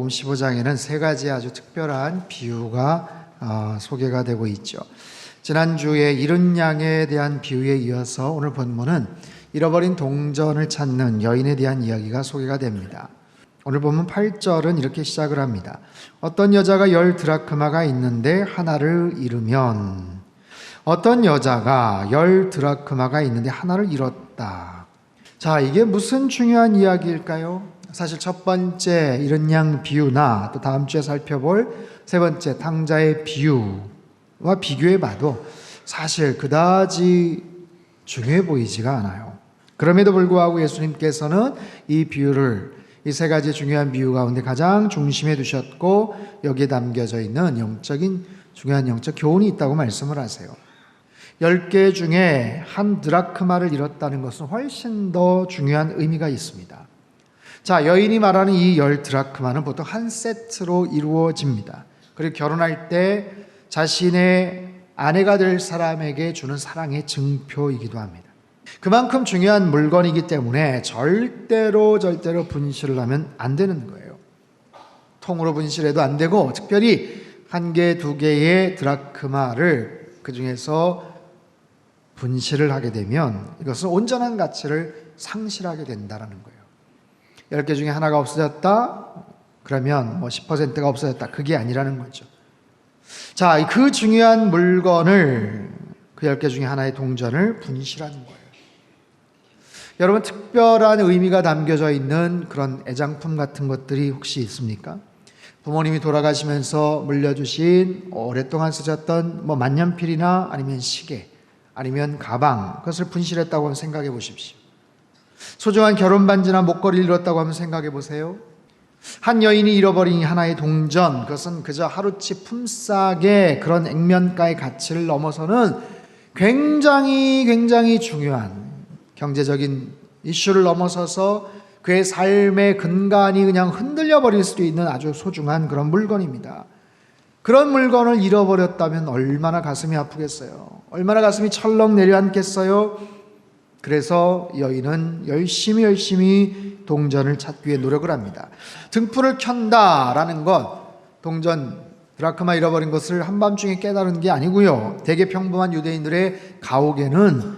마태복음 15장에는 세 가지 아주 특별한 비유가 소개가 되고 있죠. 지난주에 잃은 양에 대한 비유에 이어서 오늘 본문은 잃어버린 동전을 찾는 여인에 대한 이야기가 소개가 됩니다. 오늘 본문 8절은 이렇게 시작을 합니다. 어떤 여자가 10드라크마가 있는데 하나를 잃으면, 어떤 여자가 10드라크마가 있는데 하나를 잃었다. 자, 이게 무슨 중요한 이야기일까요? 사실 첫 번째 잃은 양 비유나 또 다음 주에 살펴볼 세 번째 탕자의 비유와 비교해 봐도 사실 그다지 중요해 보이지가 않아요. 그럼에도 불구하고 예수님께서는 이 비유를, 이 세 가지 중요한 비유 가운데 가장 중심에 두셨고 여기에 담겨져 있는 중요한 영적 교훈이 있다고 말씀을 하세요. 10개 중에 한 드라크마를 잃었다는 것은 훨씬 더 중요한 의미가 있습니다. 자, 여인이 말하는 이 10드라크마는 보통 한 세트로 이루어집니다. 그리고 결혼할 때 자신의 아내가 될 사람에게 주는 사랑의 증표이기도 합니다. 그만큼 중요한 물건이기 때문에 절대로 분실을 하면 안 되는 거예요. 통으로 분실해도 안 되고, 특별히 한 개, 두 개의 드라크마를 그 중에서 분실을 하게 되면 이것은 온전한 가치를 상실하게 된다는 거예요. 10개 중에 하나가 없어졌다? 그러면 10%가 없어졌다. 그게 아니라는 거죠. 자, 그 중요한 물건을, 그 10개 중에 하나의 동전을 분실하는 거예요. 여러분, 특별한 의미가 담겨져 있는 그런 애장품 같은 것들이 혹시 있습니까? 부모님이 돌아가시면서 물려주신 오랫동안 쓰셨던 만년필이나 아니면 시계, 아니면 가방, 그것을 분실했다고 한번 생각해 보십시오. 소중한 결혼반지나 목걸이를 잃었다고 한번 생각해 보세요. 한 여인이 잃어버린 하나의 동전, 그것은 그저 하루치 품삯의 그런 액면가의 가치를 넘어서는 굉장히 중요한 경제적인 이슈를 넘어서서 그의 삶의 근간이 그냥 흔들려 버릴 수도 있는 아주 소중한 그런 물건입니다. 그런 물건을 잃어버렸다면 얼마나 가슴이 아프겠어요. 얼마나 가슴이 철렁 내려앉겠어요. 그래서 여인은 열심히 동전을 찾기 위해 노력을 합니다. 등불을 켠다라는 것, 동전, 드라크마 잃어버린 것을 한밤중에 깨달은 게 아니고요. 되게 평범한 유대인들의 가옥에는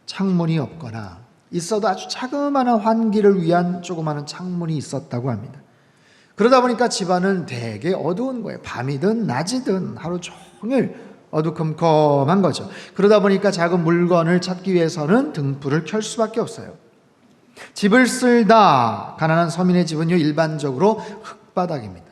창문이 없거나 있어도 아주 자그마한 환기를 위한 조그마한 창문이 있었다고 합니다. 그러다 보니까 집안은 되게 어두운 거예요. 밤이든 낮이든 하루 종일 어두컴컴한 거죠. 그러다 보니까 작은 물건을 찾기 위해서는 등불을 켤 수밖에 없어요. 집을 쓸다, 가난한 서민의 집은요, 일반적으로 흙바닥입니다.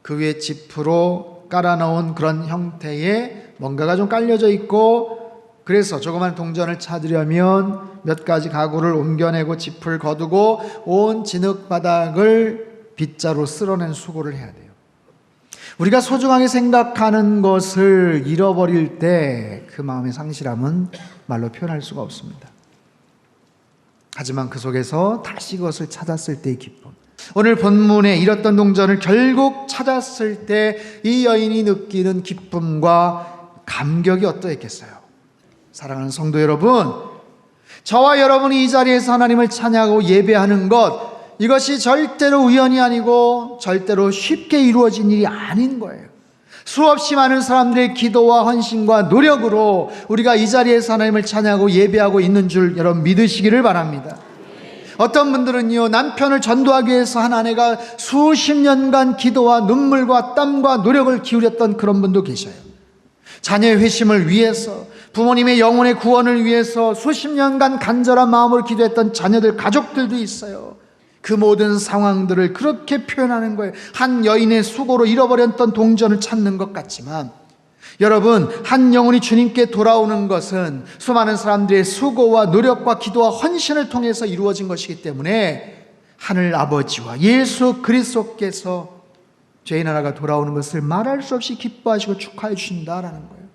그 위에 지프로 깔아놓은 그런 형태의 뭔가가 좀 깔려져 있고, 그래서 조그만 동전을 찾으려면 몇 가지 가구를 옮겨내고 지프를 거두고 온 진흙바닥을 빗자루 쓸어낸 수고를 해야 돼요. 우리가 소중하게 생각하는 것을 잃어버릴 때 그 마음의 상실함은 말로 표현할 수가 없습니다. 하지만 그 속에서 다시 그것을 찾았을 때의 기쁨, 오늘 본문에 잃었던 동전을 결국 찾았을 때 이 여인이 느끼는 기쁨과 감격이 어떠했겠어요? 사랑하는 성도 여러분, 저와 여러분이 이 자리에서 하나님을 찬양하고 예배하는 것, 이것이 절대로 우연이 아니고 절대로 쉽게 이루어진 일이 아닌 거예요. 수없이 많은 사람들의 기도와 헌신과 노력으로 우리가 이 자리에서 하나님을 찬양하고 예배하고 있는 줄 여러분 믿으시기를 바랍니다. 어떤 분들은요, 남편을 전도하기 위해서 한 아내가 수십 년간 기도와 눈물과 땀과 노력을 기울였던 그런 분도 계셔요. 자녀의 회심을 위해서, 부모님의 영혼의 구원을 위해서 수십 년간 간절한 마음으로 기도했던 자녀들, 가족들도 있어요. 그 모든 상황들을 그렇게 표현하는 거예요. 한 여인의 수고로 잃어버렸던 동전을 찾는 것 같지만, 여러분, 한 영혼이 주님께 돌아오는 것은 수많은 사람들의 수고와 노력과 기도와 헌신을 통해서 이루어진 것이기 때문에 하늘 아버지와 예수 그리스도께서 죄인 하나가 돌아오는 것을 말할 수 없이 기뻐하시고 축하해 주신다라는 거예요.